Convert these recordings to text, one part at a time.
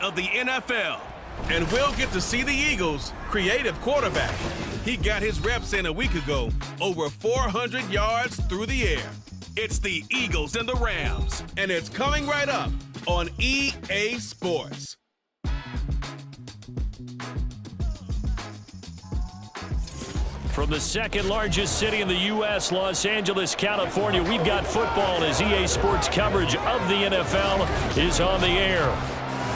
of the NFL. And we'll get to see the Eagles' creative quarterback. He got his reps in a week ago, over 400 yards through the air. It's the Eagles and the Rams, and it's coming right up on EA Sports. From the second largest city in the U.S., Los Angeles, California, we've got football as EA Sports coverage of the NFL is on the air.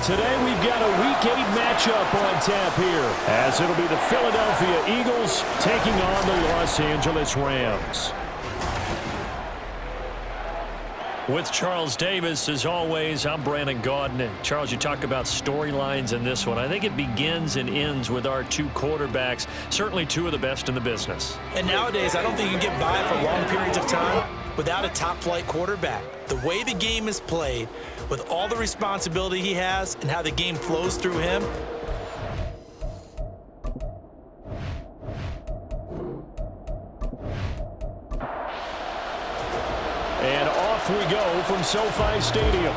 Today we've got a Week 8 matchup on tap here, as it'll be the Philadelphia Eagles taking on the Los Angeles Rams. With Charles Davis, as always, I'm Brandon Gaudin. Charles, you talk about storylines in this one. I think it begins and ends with our two quarterbacks, certainly two of the best in the business. And nowadays, I don't think you can get by for long periods of time without a top-flight quarterback. The way the game is played, with all the responsibility he has and how the game flows through him, and off we go from SoFi Stadium.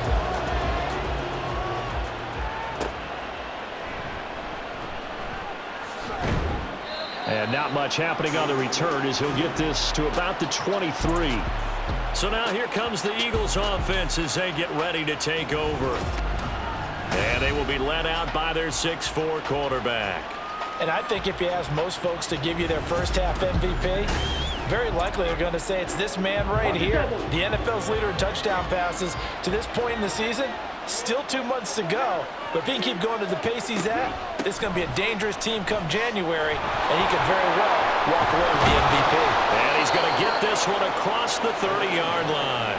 And not much happening on the return as he'll get this to about the 23. So now here comes the Eagles offense as they get ready to take over. And they will be led out by their 6'4" quarterback. and I think if you ask most folks to give you their first half MVP, very likely they're going to say it's this man right here. The NFL's leader in touchdown passes to this point in the season. Still 2 months to go, but if he can keep going to the pace he's at, this is going to be a dangerous team come January, and he could very well walk away with the MVP. And he's going to get this one across the 30-yard line.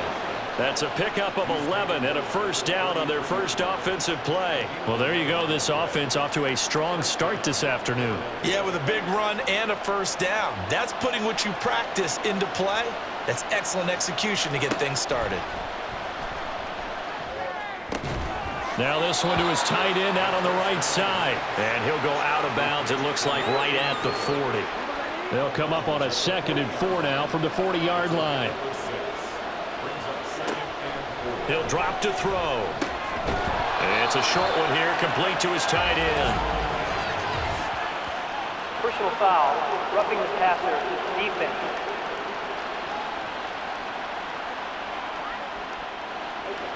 That's a pickup of 11 and a first down on their first offensive play. Well, there you go. This offense off to a strong start this afternoon. Yeah, with a big run and a first down. That's putting what you practice into play. That's excellent execution to get things started. Now this one to his tight end out on the right side. And he'll go out of bounds, it looks like, right at the 40. They'll come up on a 2nd and 4 now from the 40-yard line. He'll drop to throw. It's a short one here, complete to his tight end. Personal foul, roughing the passer, defense.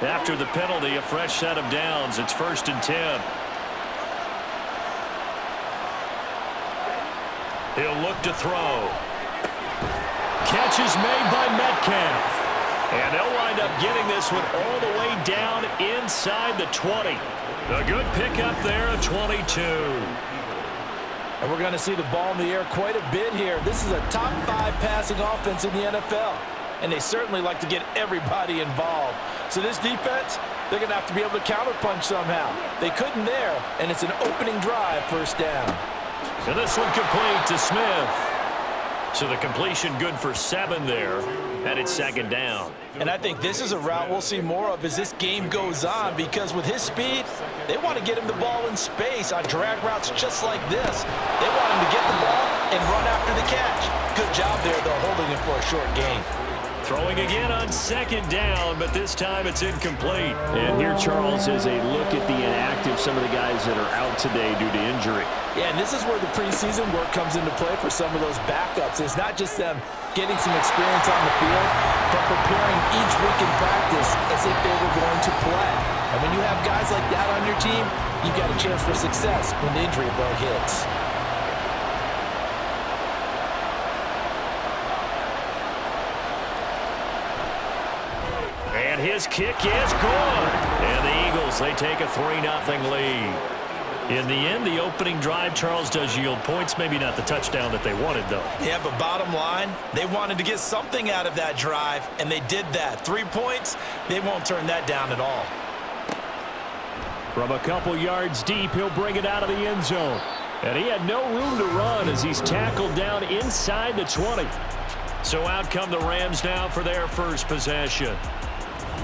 After the penalty, a fresh set of downs. It's 1st and 10. He'll look to throw. Catch is made by Metcalf. And they'll wind up getting this one all the way down inside the 20. A good pickup there of 22. And we're going to see the ball in the air quite a bit here. This is a top 5 passing offense in the NFL. And they certainly like to get everybody involved. So this defense, they're going to have to be able to counterpunch somehow. They couldn't there, and it's an opening drive, first down. And this one complete to Smith. So the completion good for 7 there, and it's 2nd down. And I think this is a route we'll see more of as this game goes on, because with his speed, they want to get him the ball in space on drag routes just like this. They want him to get the ball and run after the catch. Good job there, though, holding him for a short gain. Throwing again on 2nd down, but this time it's incomplete. And here, Charles, is a look at the inactive, some of the guys that are out today due to injury. Yeah, and this is where the preseason work comes into play for some of those backups. It's not just them getting some experience on the field, but preparing each week in practice as if they were going to play. And when you have guys like that on your team, you've got a chance for success when the injury bug hits. And his kick is good. And the Eagles, they take a 3-0 lead. In the end, the opening drive, Charles, does yield points. Maybe not the touchdown that they wanted, though. Yeah, but bottom line, they wanted to get something out of that drive, and they did that. 3 points, they won't turn that down at all. From a couple yards deep, he'll bring it out of the end zone. And he had no room to run as he's tackled down inside the 20. So out come the Rams now for their first possession.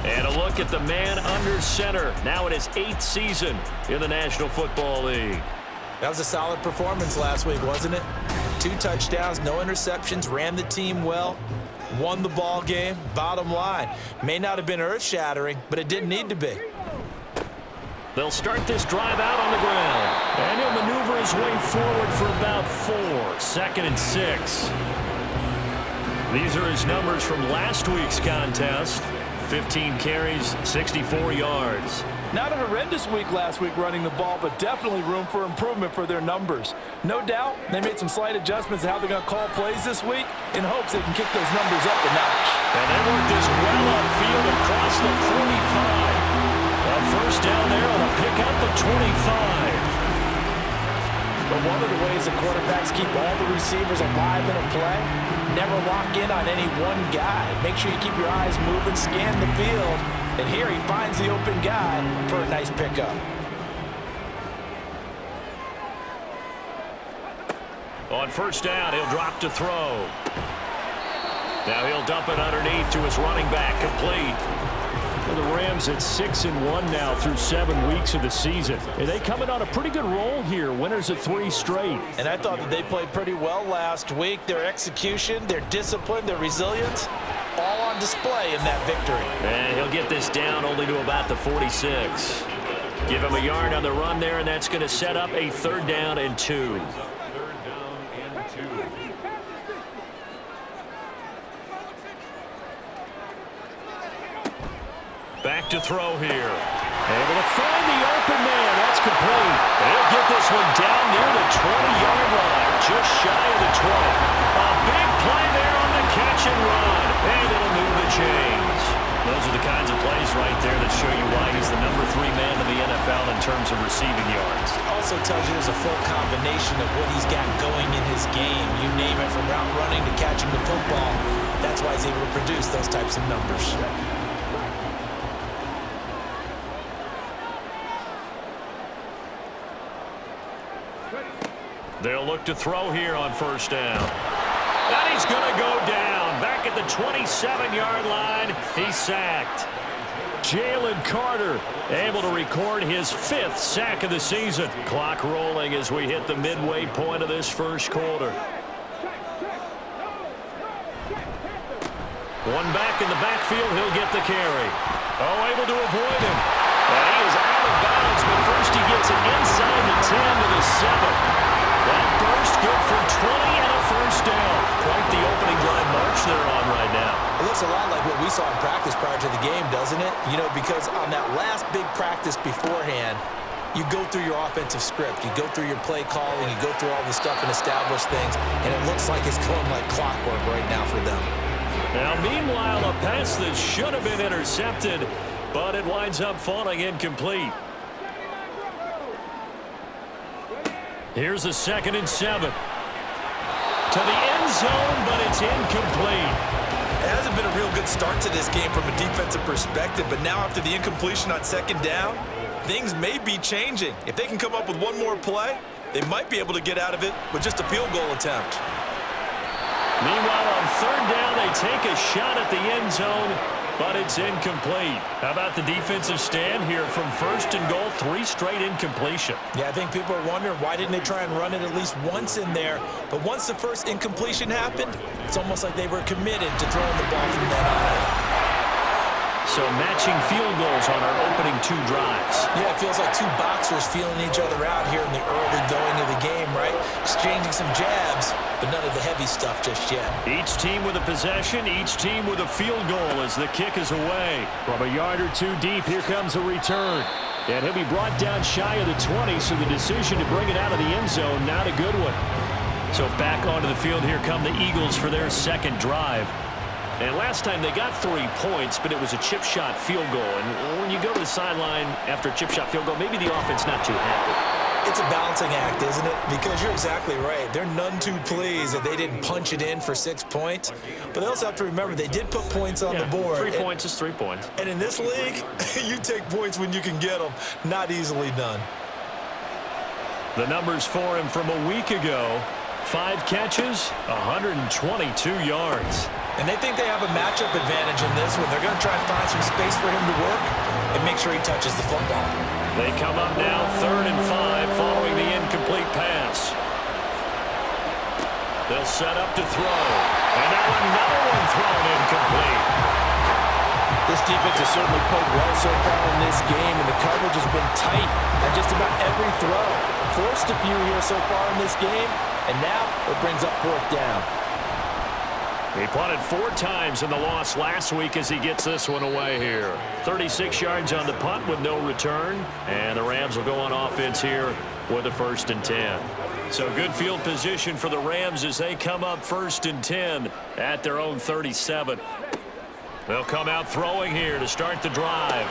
And a look at the man under center, now in his 8th season in the National Football League. That was a solid performance last week, wasn't it? 2 touchdowns, no interceptions, ran the team well, won the ball game. Bottom line, may not have been earth-shattering, but it didn't need to be. They'll start this drive out on the ground. And he'll maneuver his way forward for about 4. 2nd and 6. These are his numbers from last week's contest. 15 carries, 64 yards. Not a horrendous week last week running the ball, but definitely room for improvement for their numbers. No doubt they made some slight adjustments to how they're going to call plays this week in hopes they can kick those numbers up a notch. And they work this well upfield across the 45. A first down there on a pickup of 25. But one of the ways the quarterbacks keep all the receivers alive in a play, never lock in on any one guy. Make sure you keep your eyes moving, scan the field, and here he finds the open guy for a nice pickup. On first down, he'll drop to throw. Now he'll dump it underneath to his running back, complete. The Rams at 6-1 now through 7 weeks of the season. And they coming on a pretty good roll here. Winners of 3 straight. And I thought that they played pretty well last week. Their execution, their discipline, their resilience, all on display in that victory. And he'll get this down only to about the 46. Give him a yard on the run there, and that's going to set up a 3rd down and 2. Back to throw here. Able to find the open man. That's complete. They'll get this one down near the 20-yard line, just shy of the 20. A big play there on the catch and run. And it'll move the chains. Those are the kinds of plays right there that show you why he's the number 3 man in the NFL in terms of receiving yards. Also tells you there's a full combination of what he's got going in his game. You name it, from route running to catching the football. That's why he's able to produce those types of numbers. They'll look to throw here on first down. And he's going to go down. Back at the 27-yard line, he's sacked. Jalen Carter able to record his 5th sack of the season. Clock rolling as we hit the midway point of this first quarter. One back in the backfield, he'll get the carry. Oh, able to avoid him. And he is out of bounds, but first he gets it inside the 10 to the 7. That burst good for 20 and a first down. Quite the opening drive march they're on right now. It looks a lot like what we saw in practice prior to the game, doesn't it? You know, because on that last big practice beforehand, you go through your offensive script. You go through your play calling. You go through all the stuff and establish things. And it looks like it's going like clockwork right now for them. Now, meanwhile, a pass that should have been intercepted, but it winds up falling incomplete. Here's a 2nd and 7. To the end zone, but it's incomplete. It hasn't been a real good start to this game from a defensive perspective, but now after the incompletion on 2nd down, things may be changing. If they can come up with one more play, they might be able to get out of it with just a field goal attempt. Meanwhile, on 3rd down, they take a shot at the end zone, but it's incomplete. How about the defensive stand here from 1st and goal? 3 straight incompletion. Yeah, I think people are wondering why didn't they try and run it at least once in there. But once the first incompletion happened, it's almost like they were committed to throwing the ball from then on. So matching field goals on our opening 2 drives. Yeah, it feels like 2 boxers feeling each other out here in the early going of the game, right? Exchanging some jabs, but none of the heavy stuff just yet. Each team with a possession, each team with a field goal as the kick is away. From a yard or 2 deep, here comes a return. And he'll be brought down shy of the 20, so the decision to bring it out of the end zone, not a good one. So back onto the field, here come the Eagles for their 2nd drive. And last time they got 3 points, but it was a chip shot field goal. And when you go to the sideline after a chip shot field goal, maybe the offense not too happy. It's a balancing act, isn't it? Because you're exactly right. They're none too pleased that they didn't punch it in for 6 points. But they also have to remember they did put points on the board. 3 points is 3 points. And in this league, you take points when you can get them. Not easily done. The numbers for him from a week ago. 5 catches, 122 yards. And they think they have a matchup advantage in this one. They're going to try and find some space for him to work and make sure he touches the football. They come up now 3rd and 5 following the incomplete pass. They'll set up to throw. And now another one thrown incomplete. This defense has certainly played well so far in this game, and the coverage has been tight at just about every throw. Forced a few here so far in this game, and now it brings up fourth down. He punted 4 times in the loss last week as he gets this one away here. 36 yards on the punt with no return, and the Rams will go on offense here with a 1st and 10. So good field position for the Rams as they come up 1st and 10 at their own 37. They'll come out throwing here to start the drive.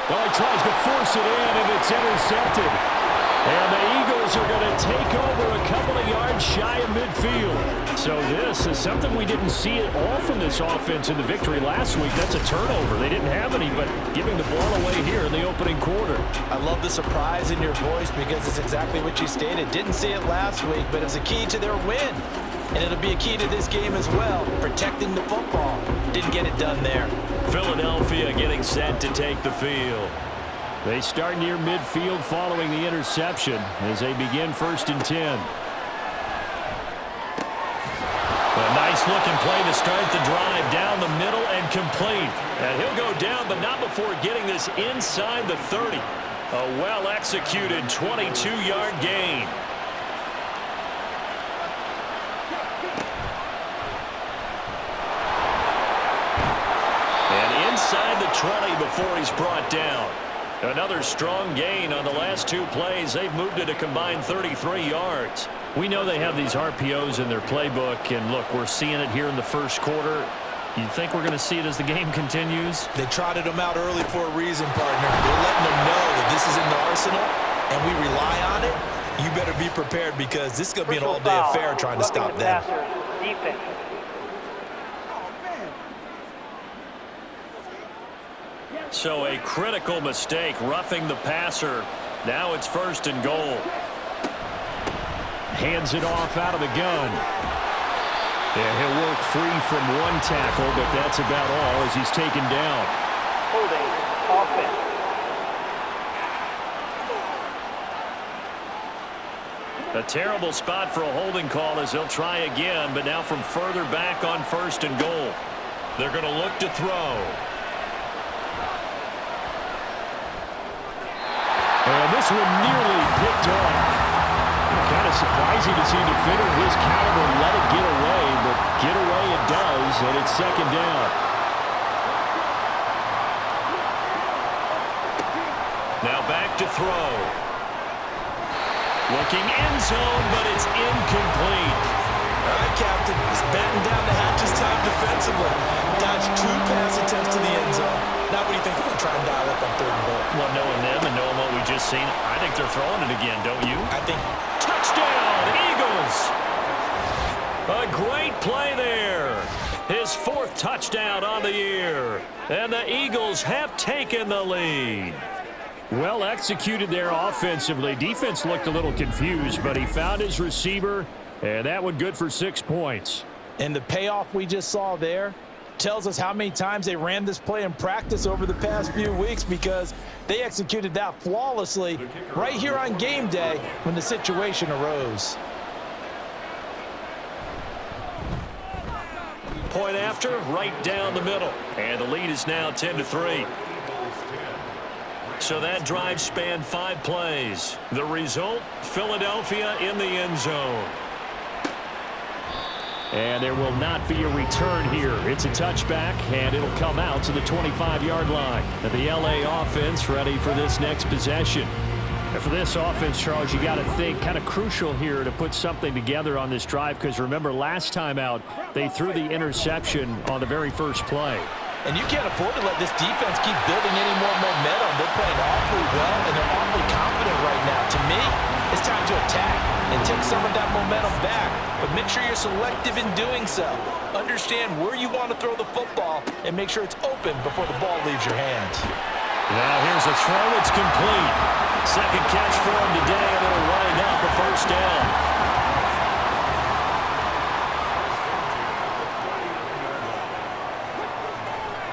Well, he tries to force it in, and it's intercepted. And the Eagles are going to take over a couple of yards shy of midfield. So this is something we didn't see at all from this offense in the victory last week. That's a turnover. They didn't have any, but giving the ball away here in the opening quarter. I love the surprise in your voice because it's exactly what you stated. Didn't see it last week, but it's a key to their win. And it'll be a key to this game as well, protecting the football. Didn't get it done there. Philadelphia getting set to take the field. They start near midfield following the interception as they begin 1st and 10. A nice-looking play to start the drive down the middle and complete. And he'll go down, but not before getting this inside the 30. A well-executed 22-yard gain. And inside the 20 before he's brought down. Another strong gain on the last 2 plays. They've moved it a combined 33 yards. We know they have these RPOs in their playbook, and look, we're seeing it here in the first quarter. You think we're going to see it as the game continues? They trotted them out early for a reason, partner. They're letting them know that this is in the arsenal, and we rely on it. You better be prepared because this is going to be an all-day affair trying to stop them. Defense. So a critical mistake, roughing the passer. Now it's 1st and goal. Hands it off out of the gun. Yeah, he'll work free from 1 tackle, but that's about all as he's taken down. Holding offense. A terrible spot for a holding call as they'll try again, but now from further back on 1st and goal. They're going to look to throw. And this one nearly picked off. Kind of surprising to see a defender of his caliber let it get away, but get away it does, and it's 2nd down. Now back to throw. Looking end zone, but it's incomplete. All right, Captain. He's batten down the hatches time defensively. Dodged 2 pass attempts to the end zone. Now what do you think they're going to try and dial up on 3rd and goal? Well, knowing them and knowing what we just seen, I think they're throwing it again, don't you? I think. Touchdown, Eagles! A great play there. His 4th touchdown on the year. And the Eagles have taken the lead. Well executed there offensively. Defense looked a little confused, but he found his receiver, and that one good for 6 points. And the payoff we just saw there tells us how many times they ran this play in practice over the past few weeks because they executed that flawlessly right here on game day when the situation arose. Point after, right down the middle. And the lead is now 10-3. So that drive spanned 5 plays. The result, Philadelphia in the end zone. And there will not be a return here. It's a touchback, and it'll come out to the 25-yard line. And the LA offense ready for this next possession. And for this offense, Charles, you got to think kind of crucial here to put something together on this drive because remember last time out, they threw the interception on the very first play. And you can't afford to let this defense keep building any more momentum. They're playing awfully well, and they're awfully confident right now. To me, it's time to attack and take some of that momentum back. But make sure you're selective in doing so. Understand where you want to throw the football and make sure it's open before the ball leaves your hands. Now here's a throw. It's complete. Second catch for him today, and it'll wind up a 1st down.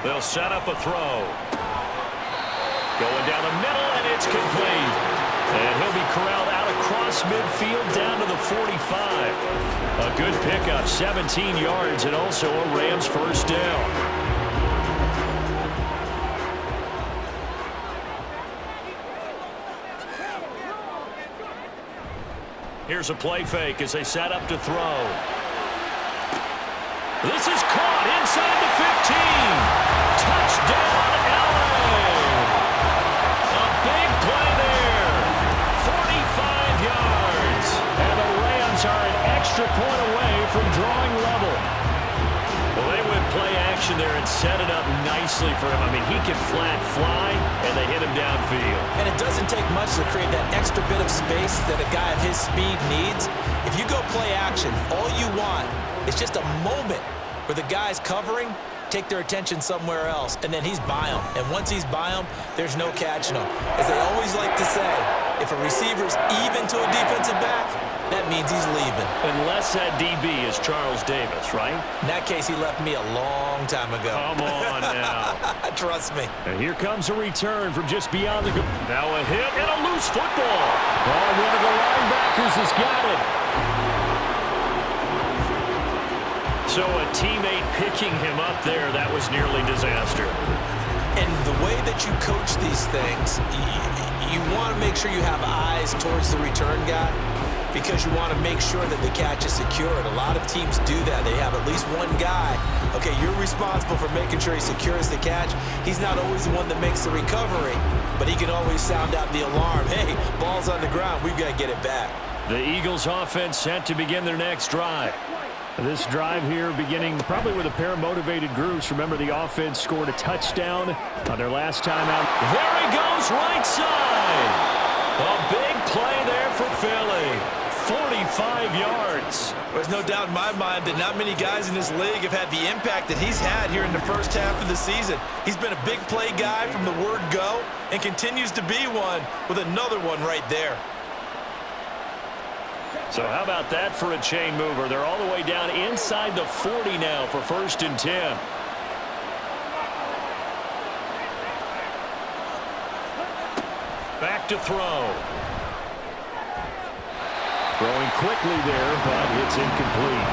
They'll set up a throw. Going down the middle, and it's complete. And he'll be corralled out across midfield down to the 45. A good pickup, 17 yards, and also a Rams 1st down. Here's a play fake as they set up to throw. This is caught inside the 15. Touchdown, LA. A big play there. 45 yards. And the Rams are an extra point away from drawing level. Well, they went play action there and set it up nicely for him. I mean, he can flat fly, and they hit him downfield. And it doesn't take much to create that extra bit of space that a guy of his speed needs. If you go play action, all you want is just a moment where the guys covering take their attention somewhere else, and then he's by him. And once he's by him, there's no catching him. As they always like to say, if a receiver's even to a defensive back, that means he's leaving. Unless that DB is Charles Davis, right? In that case, he left me a long time ago. Come on now. Trust me. And here comes a return from just beyond the... Now a hit and a loose football. Oh, one of the linebackers has got it. So a teammate picking him up there, that was nearly disaster. And the way that you coach these things, you want to make sure you have eyes towards the return guy, because you want to make sure that the catch is secured. A lot of teams do that. They have at least one guy. Okay, you're responsible for making sure he secures the catch. He's not always the one that makes the recovery, but he can always sound out the alarm. Hey, ball's on the ground. We've got to get it back. The Eagles offense set to begin their next drive. This drive here beginning probably with a pair of motivated groups. Remember, the offense scored a touchdown on their last time out. There he goes, right side. A big play there for Philly. 45 yards. There's no doubt in my mind that not many guys in this league have had the impact that he's had here in the first half of the season. He's been a big play guy from the word go and continues to be one with another one right there. So how about that for a chain mover? They're all the way down inside the 40 now for 1st and 10. Back to throw. Throwing quickly there, but it's incomplete.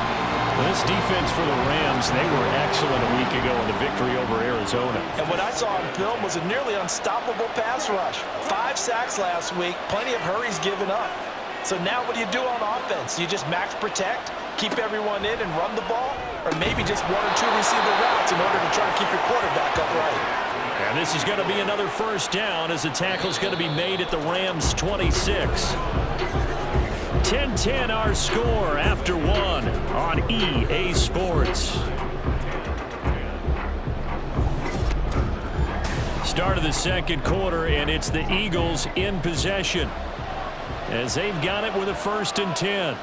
This defense for the Rams, they were excellent a week ago in the victory over Arizona. And what I saw on film was a nearly unstoppable pass rush. 5 sacks last week, plenty of hurries given up. So now what do you do on offense? You just max protect, keep everyone in and run the ball, or maybe just 1 or 2 receiver routes in order to try to keep your quarterback upright. And this is going to be another first down as the tackle's going to be made at the Rams 26. 10-10 our score after 1 on EA Sports. Start of the second quarter, and it's the Eagles in possession as they've got it with a 1st and 10.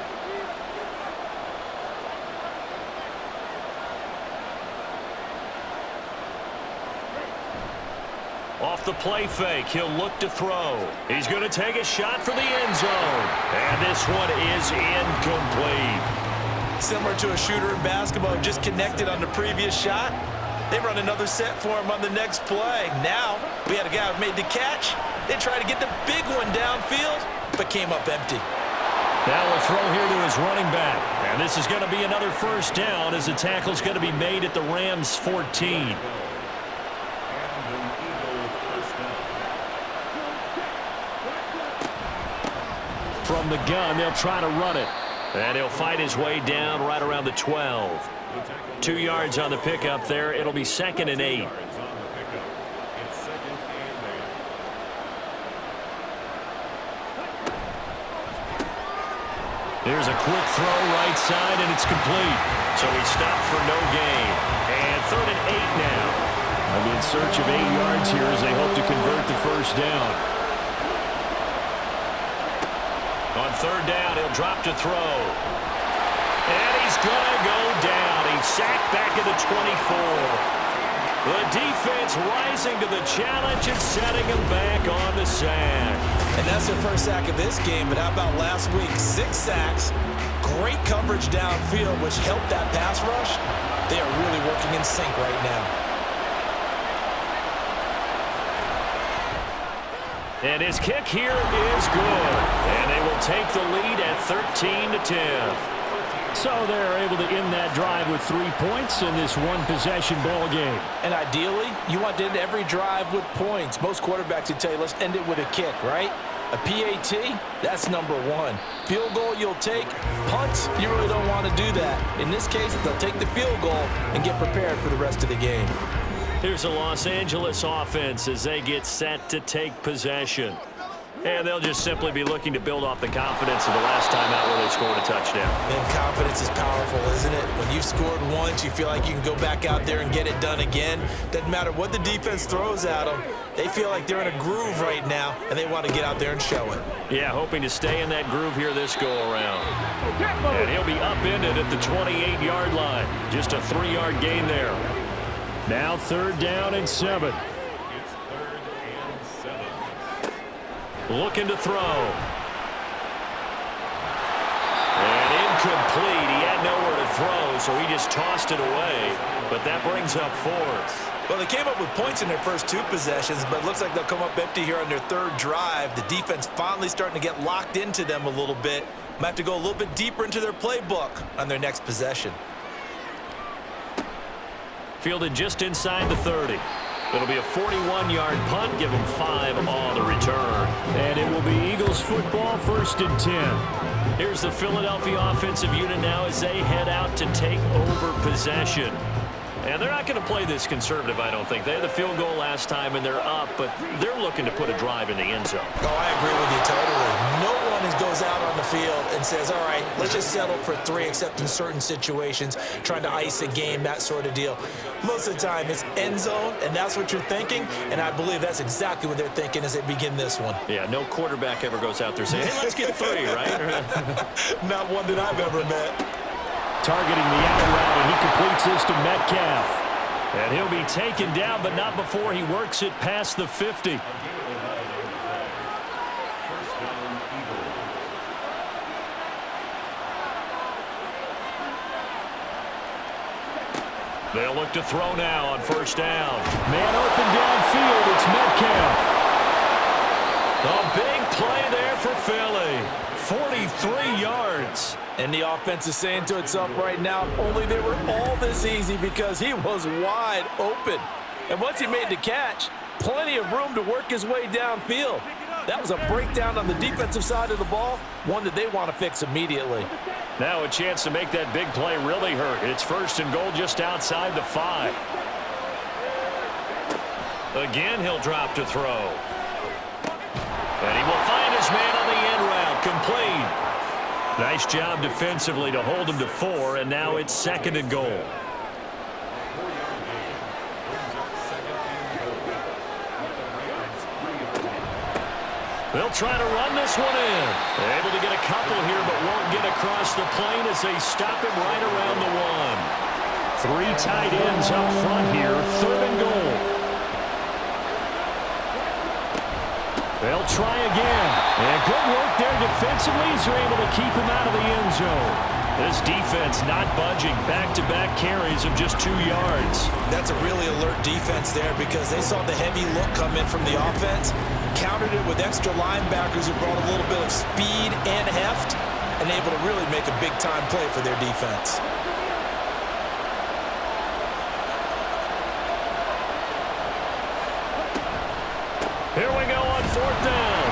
Off the play fake, he'll look to throw. He's going to take a shot for the end zone. And this one is incomplete. Similar to a shooter in basketball who just connected on the previous shot. They run another set for him on the next play. Now, we had a guy who made the catch. They tried to get the big one downfield, but came up empty. Now a throw here to his running back. And this is going to be another first down as the tackle's going to be made at the Rams 14. From the gun, they'll try to run it. And he'll fight his way down right around the 12. 2 yards on the pickup there. It'll be 2nd and 8. There's a quick throw right side, and it's complete. So he stopped for no gain. And 3rd and 8 now. They'll be in search of 8 yards here as they hope to convert the first down. On 3rd down, he'll drop to throw. And he's going to go down. He's sacked back at the 24. The defense rising to the challenge and setting him back on the sack. And that's their first sack of this game, but how about last week? 6 sacks, great coverage downfield, which helped that pass rush. They are really working in sync right now. And his kick here is good. And they will take the lead at 13-10. So they're able to end that drive with 3 points in this one-possession ball game. And ideally, you want to end every drive with points. Most quarterbacks would tell you, let's end it with a kick, right? A PAT, that's number one. Field goal you'll take. Punts, you really don't want to do that. In this case, they'll take the field goal and get prepared for the rest of the game. Here's the Los Angeles offense as they get set to take possession. And they'll just simply be looking to build off the confidence of the last time out where they scored a touchdown. And confidence is powerful, isn't it? When you've scored once, you feel like you can go back out there and get it done again. Doesn't matter what the defense throws at them. They feel like they're in a groove right now, and they want to get out there and show it. Yeah, hoping to stay in that groove here this go-around. And he'll be upended at the 28-yard line. Just a 3-yard gain there. Now 3rd down and 7. It's 3rd and 7. Looking to throw. And incomplete. He had nowhere to throw, so he just tossed it away. But that brings up 4th. Well, they came up with points in their first 2 possessions, but it looks like they'll come up empty here on their 3rd drive. The defense finally starting to get locked into them a little bit. Might have to go a little bit deeper into their playbook on their next possession. Fielded just inside the 30. It'll be a 41-yard punt. Give them 5 on the return. And it will be Eagles football, 1st and 10. Here's the Philadelphia offensive unit now as they head out to take over possession. And they're not going to play this conservative, I don't think. They had the field goal last time, and they're up, but they're looking to put a drive in the end zone. Oh, I agree with you totally. No one goes out on the field and says, all right, let's just settle for 3, except in certain situations, trying to ice a game, that sort of deal. Most of the time, it's end zone, and that's what you're thinking, and I believe that's exactly what they're thinking as they begin this one. Yeah, no quarterback ever goes out there saying, hey, let's get 3, right? Not one that I've ever met. Targeting the out route, and he completes this to Metcalf. And he'll be taken down, but not before he works it past the 50. They'll look to throw now on 1st down. Man open downfield, it's Metcalf. A big play there for Philly. 43 yards. And the offense is saying to itself right now, only they were all this easy because he was wide open. And once he made the catch, plenty of room to work his way downfield. That was a breakdown on the defensive side of the ball, one that they want to fix immediately. Now a chance to make that big play really hurt. It's 1st and goal just outside the 5. Again, he'll drop to throw. And he will find his man on the end route, complete. Nice job defensively to hold him to 4, and now it's 2nd and goal. They'll try to run this one in. They're able to get a couple here, but won't get across the plane as they stop him right around the 1. 3 tight ends up front here, 3rd and goal. They'll try again. And good work there defensively as they're able to keep him out of the end zone. This defense not budging. Back-to-back carries of just 2 yards. That's a really alert defense there because they saw the heavy look come in from the offense, countered it with extra linebackers who brought a little bit of speed and heft, and able to really make a big-time play for their defense. Here we go on 4th down.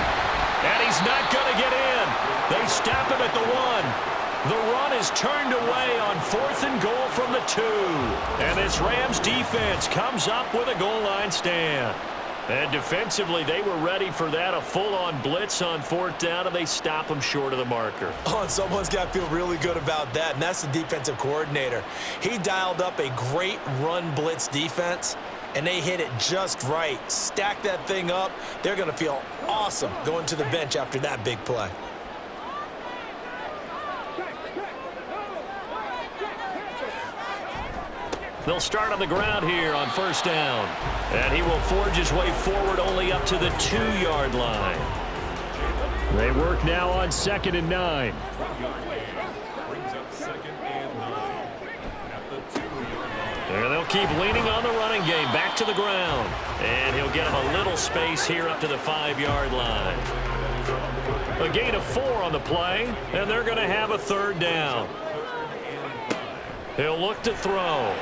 And he's not going to get in. They stop him at the 1. The run is turned away on 4th and goal from the 2. And this Rams defense comes up with a goal line stand. And defensively, they were ready for that, a full-on blitz on 4th down, and they stop them short of the marker. Oh, and someone's got to feel really good about that, and that's the defensive coordinator. He dialed up a great run blitz defense, and they hit it just right. Stack that thing up. They're going to feel awesome going to the bench after that big play. They'll start on the ground here on 1st down. And he will forge his way forward only up to the 2-yard line. They work now on 2nd and 9. Brings up 2nd and 9 at the 2-yard line. And they'll keep leaning on the running game. Back to the ground. And he'll get him a little space here up to the 5-yard line. A gain of 4 on the play. And they're going to have a 3rd down. He'll look to throw.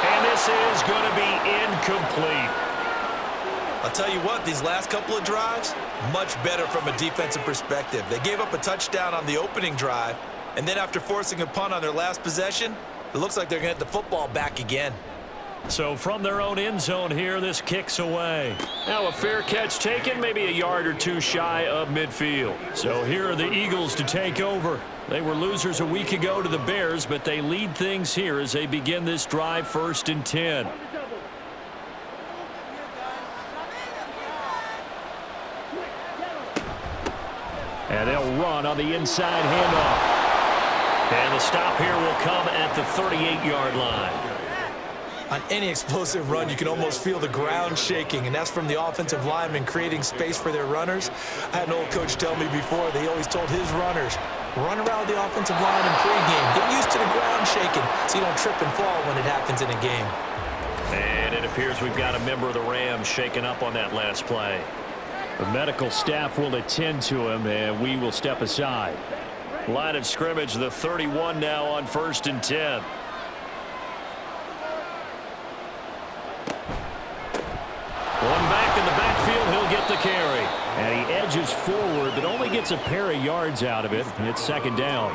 And this is going to be incomplete. I'll tell you what, these last couple of drives, much better from a defensive perspective. They gave up a touchdown on the opening drive, and then after forcing a punt on their last possession, it looks like they're going to get the football back again. So from their own end zone here, this kicks away. Now a fair catch taken, maybe a yard or two shy of midfield. So here are the Eagles to take over. They were losers a week ago to the Bears, but they lead things here as they begin this drive 1st and 10. And they'll run on the inside handoff. And the stop here will come at the 38-yard line. On any explosive run, you can almost feel the ground shaking, and that's from the offensive linemen creating space for their runners. I had an old coach tell me before, they always told his runners, run around the offensive line in pregame. Get used to the ground shaking so you don't trip and fall when it happens in a game. And it appears we've got a member of the Rams shaken up on that last play. The medical staff will attend to him, and we will step aside. Line of scrimmage, the 31 now on 1st and 10. One back in the backfield, he'll get the carry. And he edges forward, but only gets a pair of yards out of it. It's 2nd down.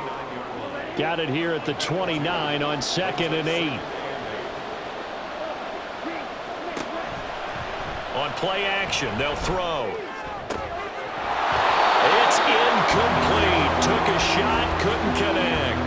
Got it here at the 29 on 2nd and 8. On play action, they'll throw. It's incomplete. Took a shot, couldn't connect.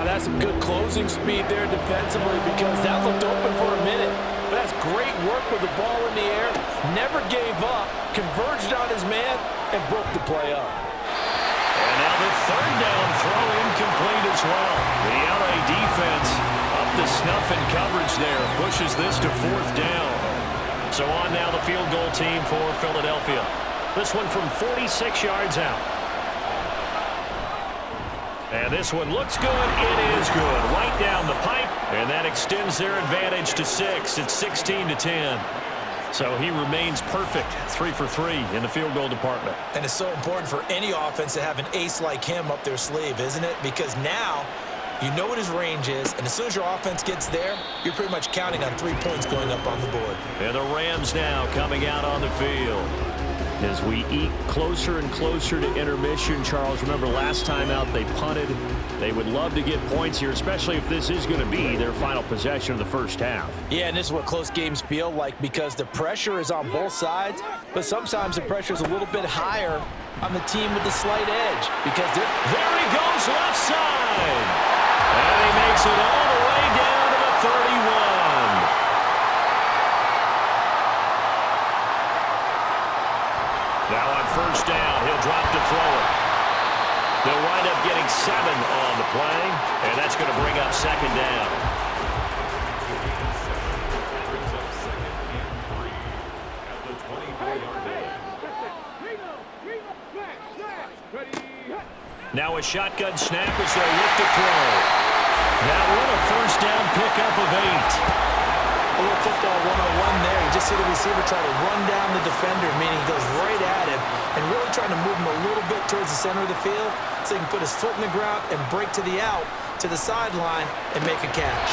That's some good closing speed there defensively because that looked open for a minute. But that's great work with the ball in the air. Never gave up, converged on his man, and broke the play up. And now the 3rd down throw incomplete as well. The LA defense up to snuff in coverage there. Pushes this to 4th down. So on now the field goal team for Philadelphia. This one from 46 yards out. And this one looks good. It is good. Right down the pipe. And that extends their advantage to 6. It's 16-10. So he remains perfect. 3 for 3 in the field goal department. And it's so important for any offense to have an ace like him up their sleeve, isn't it? Because now you know what his range is, and as soon as your offense gets there, you're pretty much counting on 3 points going up on the board. And the Rams now coming out on the field. As we eat closer and closer to intermission, Charles, remember last time out they punted. They would love to get points here, especially if this is going to be their final possession of the first half. Yeah, and this is what close games feel like because the pressure is on both sides, but sometimes the pressure is a little bit higher on the team with the slight edge because there he goes left side. And he makes it all the way down to the 31. Now on 1st down, he'll drop to throw it. They'll wind up getting 7 on the play, and that's going to bring up 2nd down. Now a shotgun snap as they look to throw. That one a 1st down pickup of 8. A little football 101 there. You just see the receiver try to run down the defender, meaning he goes right at him and really trying to move him a little bit towards the center of the field so he can put his foot in the ground and break to the out, to the sideline, and make a catch.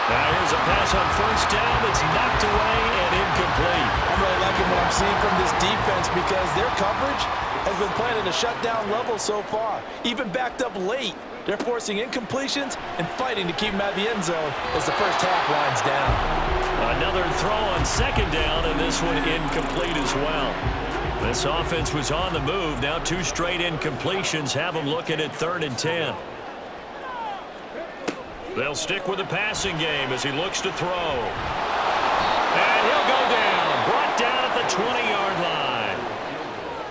Now here's a pass on 1st down that's knocked away and incomplete. I'm really liking what I'm seeing from this defense because their coverage has been playing at a shutdown level so far. Even backed up late, they're forcing incompletions and fighting to keep them out of the end zone as the first half winds down. Another throw on 2nd down, and this one incomplete as well. This offense was on the move. Now 2 straight incompletions have them looking at 3rd and 10. They'll stick with the passing game as he looks to throw. And he'll go down. Brought down at the 20-yard line.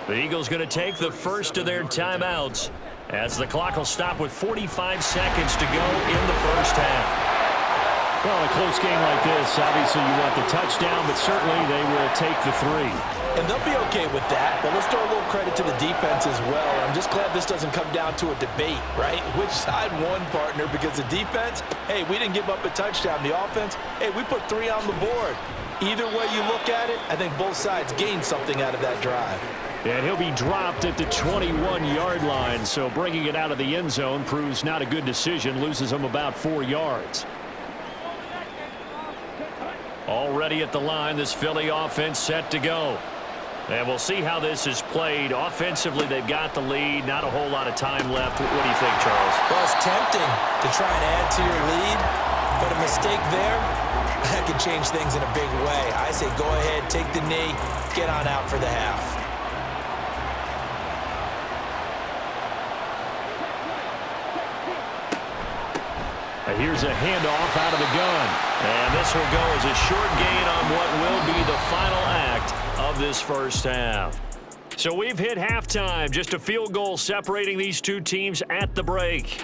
The Eagles going to take the first of their timeouts as the clock will stop with 45 seconds to go in the first half. Well, in a close game like this, obviously you want the touchdown, but certainly they will take the 3. And they'll be okay with that, but let's throw a little credit to the defense as well. I'm just glad this doesn't come down to a debate, right? Which side won, partner? Because the defense, hey, we didn't give up a touchdown. The offense, hey, we put 3 on the board. Either way you look at it, I think both sides gained something out of that drive. And he'll be dropped at the 21-yard line, so bringing it out of the end zone proves not a good decision, loses him about 4 yards. Already at the line, this Philly offense set to go. And we'll see how this is played. Offensively, they've got the lead. Not a whole lot of time left. What do you think, Charles? Well, it's tempting to try and add to your lead, but a mistake there, that could change things in a big way. I say go ahead, take the knee, get on out for the half. And here's a handoff out of the gun. And this will go as a short gain on what will be the final act of this first half. So we've hit halftime. Just a field goal separating these two teams at the break.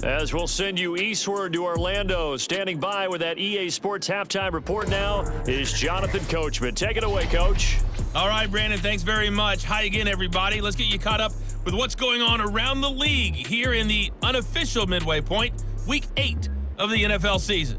As we'll send you eastward to Orlando. Standing by with that EA Sports halftime report now is Jonathan Coachman. Take it away, Coach. All right, Brandon, thanks very much. Hi again, everybody. Let's get you caught up with what's going on around the league here in the unofficial midway point, Week 8 of the NFL season.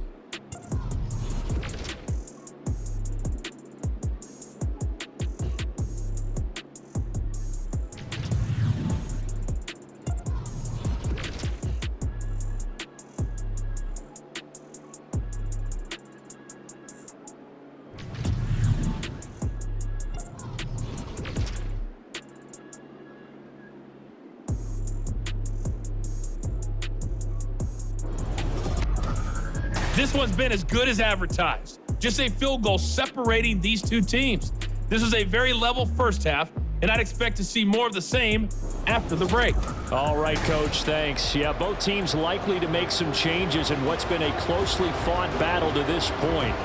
This one's been as good as advertised. Just a field goal separating these two teams. This is a very level first half, and I'd expect to see more of the same after the break. All right, Coach, thanks. Yeah, both teams likely to make some changes in what's been a closely fought battle to this point.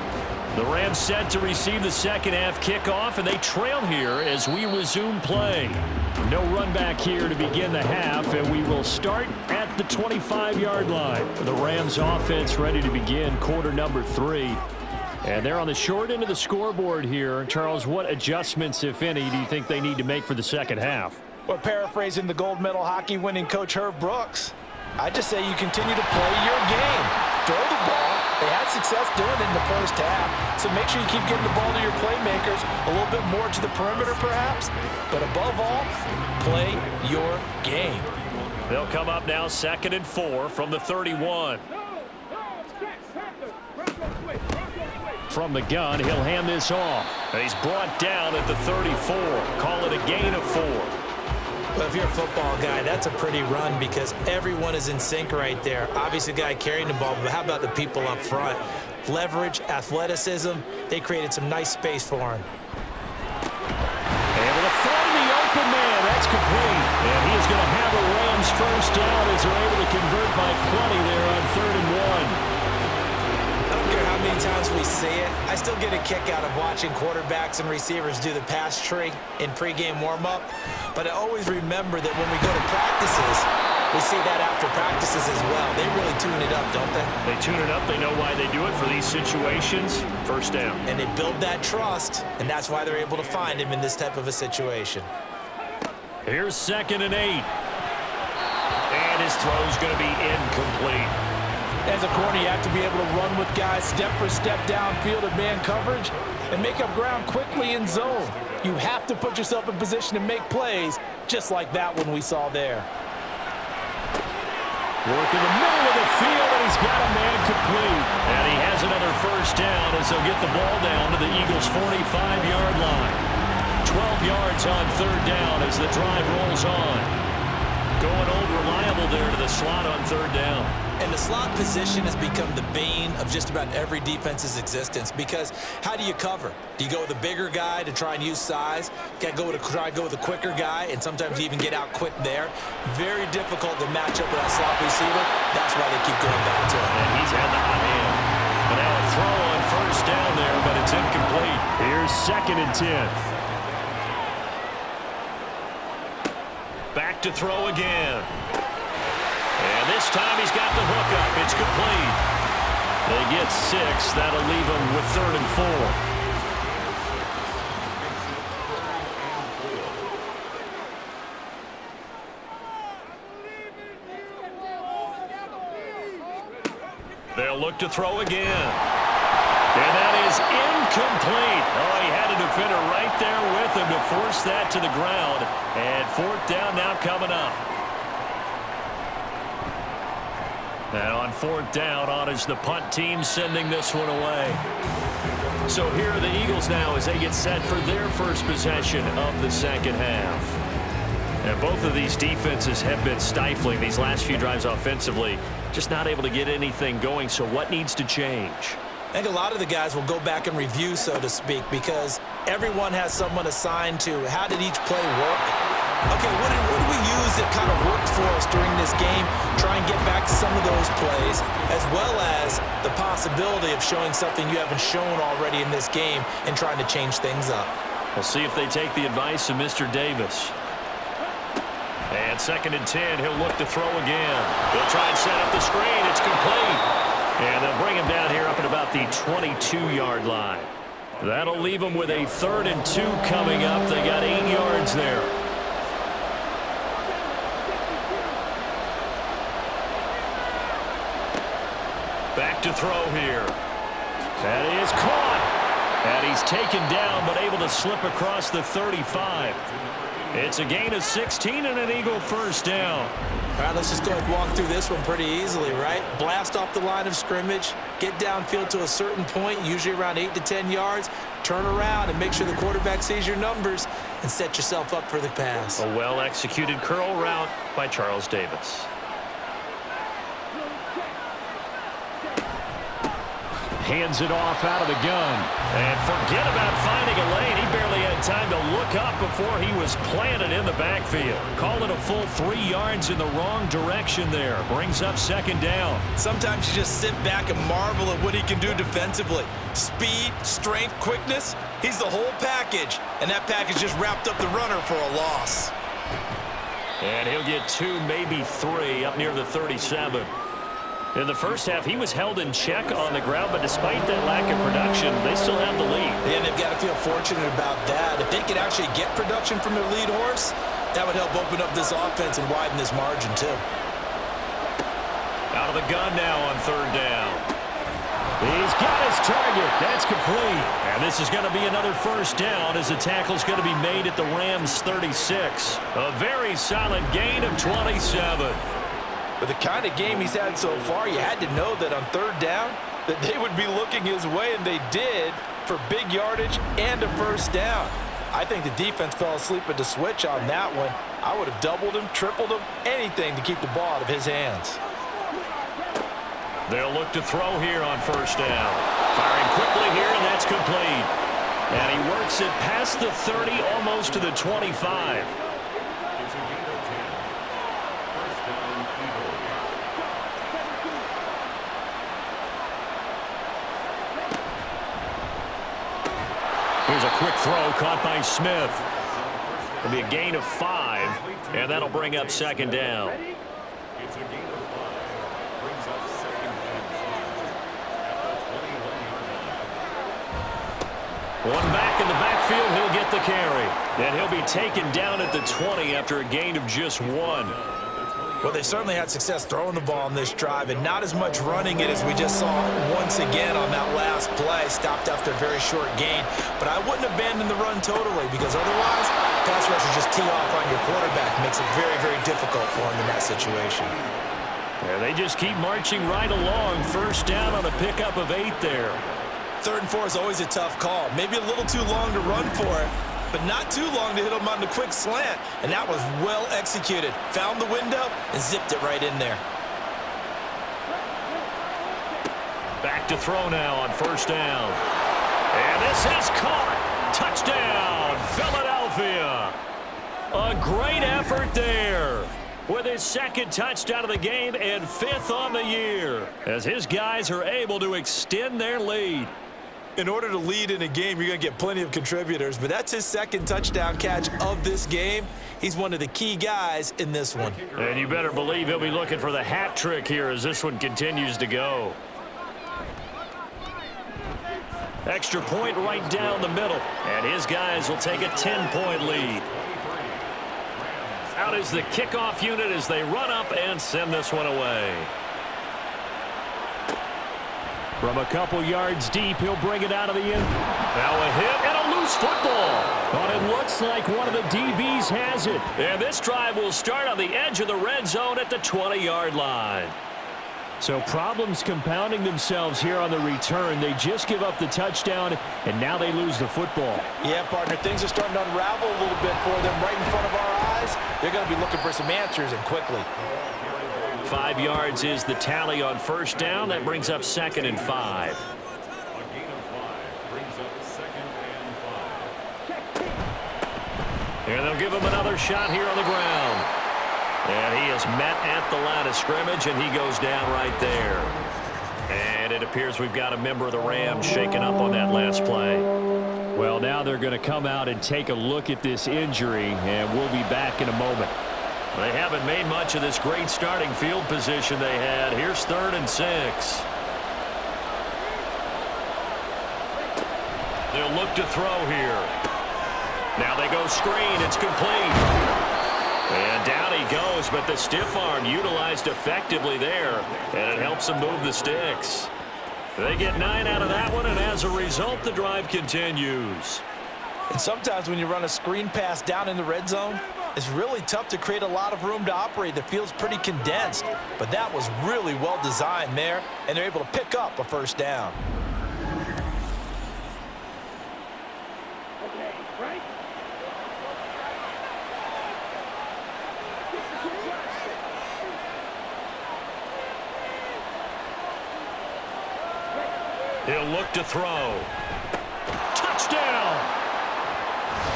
The Rams set to receive the second half kickoff, and they trail here as we resume play. No run back here to begin the half, and we will start at the 25-yard line. The Rams offense ready to begin quarter number 3. And they're on the short end of the scoreboard here. Charles, what adjustments, if any, do you think they need to make for the second half? Well, paraphrasing the gold medal hockey winning coach Herb Brooks, I just say you continue to play your game. Throw the ball. They had success doing it in the first half, so make sure you keep getting the ball to your playmakers, a little bit more to the perimeter perhaps, but above all, play your game. They'll come up now 2nd and 4 from the 31. From the gun, he'll hand this off. And he's brought down at the 34. Call it a gain of 4. Well, if you're a football guy, that's a pretty run because everyone is in sync right there. Obviously, the guy carrying the ball, but how about the people up front? Leverage, athleticism, they created some nice space for him. Able to find the open man. That's complete. And he is going to have a Rams first down as they're able to convert by plenty there on 3rd and 1. I don't care how many times we see it. I still get a kick out of watching quarterbacks and receivers do the pass tree in pregame warm-up. But I always remember that when we go to practices, we see that after practices as well. They really tune it up, don't they? They tune it up. They know why they do it for these situations. First down. And they build that trust, and that's why they're able to find him in this type of a situation. Here's 2nd and 8. And his throw's going to be incomplete. As a corner, you have to be able to run with guys step for step downfield in man coverage and make up ground quickly in zone. You have to put yourself in position to make plays, just like that one we saw there. Work in the middle of the field, and he's got a man complete. And he has another first down as they'll get the ball down to the Eagles' 45-yard line. 12 yards on 3rd down as the drive rolls on. Going old reliable there to the slot on 3rd down. And the slot position has become the bane of just about every defense's existence because how do you cover? Do you go with a bigger guy to try and use size? Got to try to go with a quicker guy, and sometimes you even get out quick there. Very difficult to match up with that slot receiver. That's why they keep going back to him. And he's had the hot hand. But now a throw on first down there, but it's incomplete. Here's 2nd and 10. Back to throw again. And this time he's got the hook up. It's complete. They get 6. That'll leave them with 3rd and 4. They'll look to throw again. And that is incomplete. Oh, he had a defender right there with him to force that to the ground. And 4th down now coming up. And on 4th down, on is the punt team sending this one away. So here are the Eagles now as they get set for their first possession of the second half. And both of these defenses have been stifling these last few drives offensively. Just not able to get anything going. So what needs to change? I think a lot of the guys will go back and review, so to speak, because everyone has someone assigned to how did each play work. Okay, what did we use that kind of worked for us during this game? Try and get back to some of those plays, as well as the possibility of showing something you haven't shown already in this game and trying to change things up. We'll see if they take the advice of Mr. Davis. And 2nd and 10, he'll look to throw again. He'll try and set up the screen. It's complete. And they'll bring him down here up at about the 22-yard line. That'll leave them with a 3rd and 2 coming up. They got 8 yards there. Back to throw here. That is caught. And he's taken down, but able to slip across the 35. It's a gain of 16 and an Eagle first down. All right, let's just go ahead and walk through this one pretty easily, right? Blast off the line of scrimmage, get downfield to a certain point, usually around 8 to 10 yards, turn around and make sure the quarterback sees your numbers and set yourself up for the pass. A well-executed curl route by Charles Davis. Hands it off out of the gun. And forget about finding a lane. He barely had time to look up before he was planted in the backfield. Call it a full 3 yards in the wrong direction there. Brings up 2nd down. Sometimes you just sit back and marvel at what he can do defensively. Speed, strength, quickness, he's the whole package. And that package just wrapped up the runner for a loss. And he'll get 2, maybe 3 up near the 37. In the first half, he was held in check on the ground, but despite that lack of production, they still have the lead. Yeah, they've got to feel fortunate about that. If they could actually get production from their lead horse, that would help open up this offense and widen this margin, too. Out of the gun now on 3rd down. He's got his target. That's complete. And this is going to be another first down as the tackle's going to be made at the Rams' 36. A very solid gain of 27. With the kind of game he's had so far, you had to know that on 3rd down that they would be looking his way, and they did, for big yardage and a first down. I think the defense fell asleep at the switch on that one. I would have doubled him, tripled him, anything to keep the ball out of his hands. They'll look to throw here on 1st down. Firing quickly here, and that's complete. And he works it past the 30, almost to the 25. Here's a quick throw caught by Smith. It'll be a gain of 5, and that'll bring up 2nd down. It's a gain of 5. Brings up 2nd down. At the 20. One back in the backfield, he'll get the carry. And he'll be taken down at the 20 after a gain of just 1. Well, they certainly had success throwing the ball on this drive, and not as much running it as we just saw once again on that last play. Stopped after a very short gain. But I wouldn't abandon the run totally, because otherwise, pass rushers just tee off on your quarterback. Makes it very, very difficult for him in that situation. Yeah, they just keep marching right along. First down on a pickup of 8 there. 3rd and 4 is always a tough call. Maybe a little too long to run for it, but not too long to hit him on the quick slant. And that was well executed. Found the window and zipped it right in there. Back to throw now on 1st down. And this is caught. Touchdown, Philadelphia. A great effort there. With his 2nd touchdown of the game and 5th on the year, as his guys are able to extend their lead. In order to lead in a game, you're going to get plenty of contributors, but that's his 2nd touchdown catch of this game. He's one of the key guys in this one. And you better believe he'll be looking for the hat trick here as this one continues to go. Extra point right down the middle, and his guys will take a 10-point lead. Out is the kickoff unit as they run up and send this one away. From a couple yards deep, he'll bring it out of the end. Now a hit and a loose football. But it looks like one of the DBs has it. And this drive will start on the edge of the red zone at the 20-yard line. So problems compounding themselves here on the return. They just give up the touchdown, and now they lose the football. Yeah, partner, things are starting to unravel a little bit for them right in front of our eyes. They're going to be looking for some answers, and quickly. 5 yards is the tally on first down. That brings up 2nd and 5. A gain of 5 brings up 2nd and 5. And they'll give him another shot here on the ground. And he is met at the line of scrimmage, and he goes down right there. And it appears we've got a member of the Rams shaken up on that last play. Well, now they're going to come out and take a look at this injury, and we'll be back in a moment. They haven't made much of this great starting field position they had. Here's 3rd and 6. They'll look to throw here. Now they go screen. It's complete. And down he goes, but the stiff arm utilized effectively there, and it helps them move the sticks. They get 9 out of that one, and as a result, the drive continues. And sometimes when you run a screen pass down in the red zone, it's really tough to create a lot of room to operate. The field's pretty condensed, but that was really well designed there, and they're able to pick up a first down. He'll look to throw. Touchdown!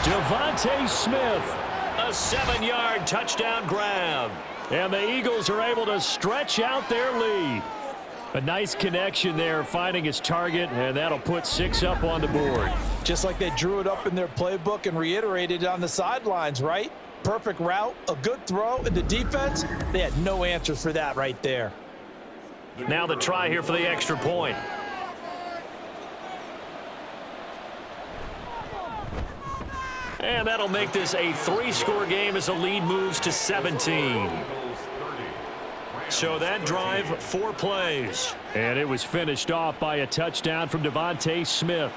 Devontae Smith. A 7-yard touchdown grab. And the Eagles are able to stretch out their lead. A nice connection there, finding his target, and that'll put 6 up on the board. Just like they drew it up in their playbook and reiterated it on the sidelines, right? Perfect route, a good throw, and the defense, they had no answers for that right there. Now the try here for the extra point. And that'll make this a 3-score game as the lead moves to 17. So that drive, 4 plays. And it was finished off by a touchdown from Devontae Smith.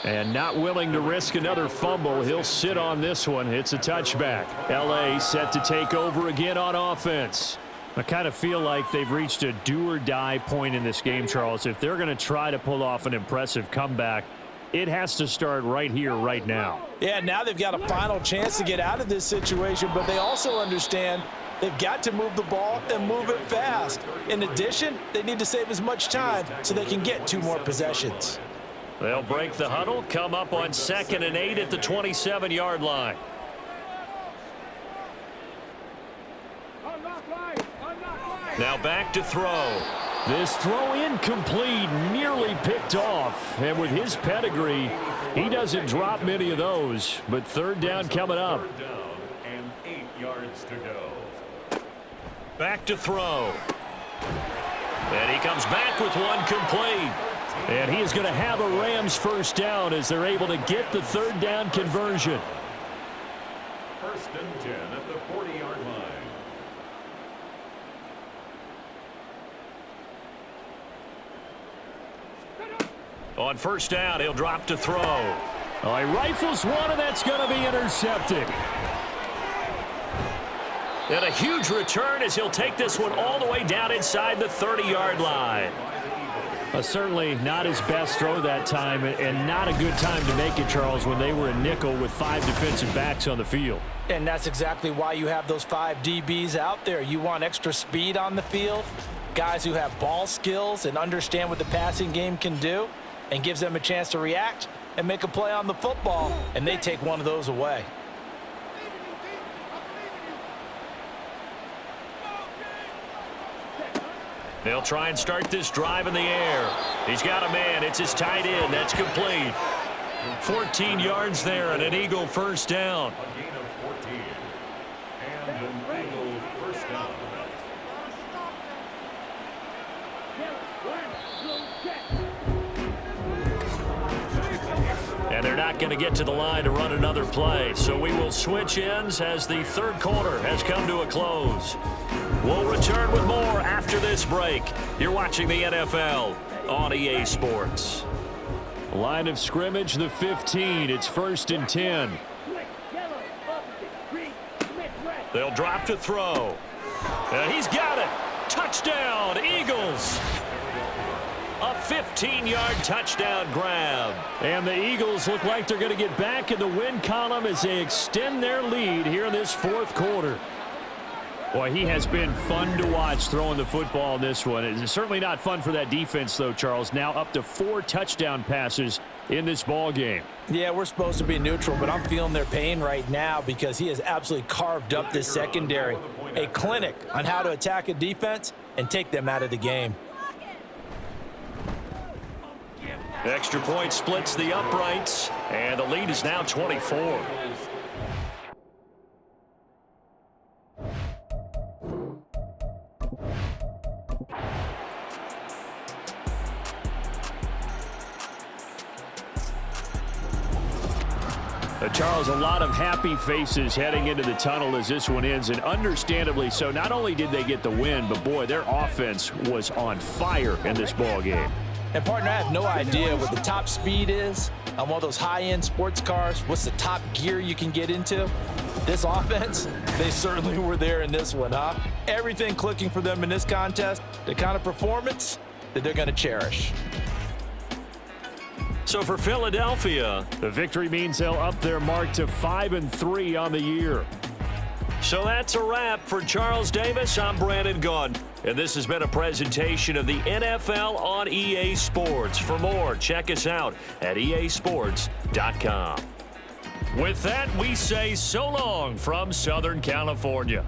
And not willing to risk another fumble, he'll sit on this one. It's a touchback. LA set to take over again on offense. I kind of feel like they've reached a do-or-die point in this game, Charles. If they're going to try to pull off an impressive comeback, it has to start right here, right now. Yeah, now they've got a final chance to get out of this situation, but they also understand they've got to move the ball and move it fast. In addition, they need to save as much time so they can get 2 more possessions. They'll break the huddle, come up on 2nd and 8 at the 27-yard line. Now back to throw. This throw incomplete, nearly picked off. And with his pedigree, he doesn't drop many of those. But 3rd down coming up. 3rd down and 8 yards to go. Back to throw. And he comes back with one complete. And he is going to have a Rams first down as they're able to get the 3rd down conversion. 1st and 10 at the 40-yard line. On 1st down, he'll drop to throw. Oh, he rifles one, and that's going to be intercepted. And a huge return as he'll take this one all the way down inside the 30-yard line. Certainly not his best throw that time, and not a good time to make it, Charles, when they were a nickel with 5 defensive backs on the field. And that's exactly why you have those 5 DBs out there. You want extra speed on the field, guys who have ball skills and understand what the passing game can do, and gives them a chance to react and make a play on the football, and they take one of those away. They'll try and start this drive in the air. He's got a man. It's his tight end. That's complete. 14 yards there and an Eagle first down. A gain of 14 and an Eagle first down. And they're not going to get to the line to run another play. So we will switch ends as the 3rd quarter has come to a close. We'll return with more after this break. You're watching the NFL on EA Sports. Line of scrimmage, the 15. It's 1st and 10. They'll drop to throw. And he's got it. Touchdown, Eagles! A 15-yard touchdown grab. And the Eagles look like they're going to get back in the win column as they extend their lead here in this fourth quarter. Boy, he has been fun to watch throwing the football in this one. It's certainly not fun for that defense, though, Charles. Now up to 4 touchdown passes in this ball game. Yeah, we're supposed to be neutral, but I'm feeling their pain right now because he has absolutely carved up this secondary. A clinic on how to attack a defense and take them out of the game. Extra point splits the uprights, and the lead is now 24. Charles, a lot of happy faces heading into the tunnel as this one ends, and understandably so. Not only did they get the win, but boy, their offense was on fire in this ball game. And partner, I have no idea what the top speed is on one of those high-end sports cars. What's the top gear you can get into? This offense, they certainly were there in this one, huh? Everything clicking for them in this contest, the kind of performance that they're going to cherish. So for Philadelphia, The victory means they'll up their mark to 5-3 on the year. so that's a wrap. For Charles Davis, I'm Brandon Gaudin, and this has been a presentation of the NFL on EA Sports. For more, check us out at easports.com. With that, we say so long from Southern California.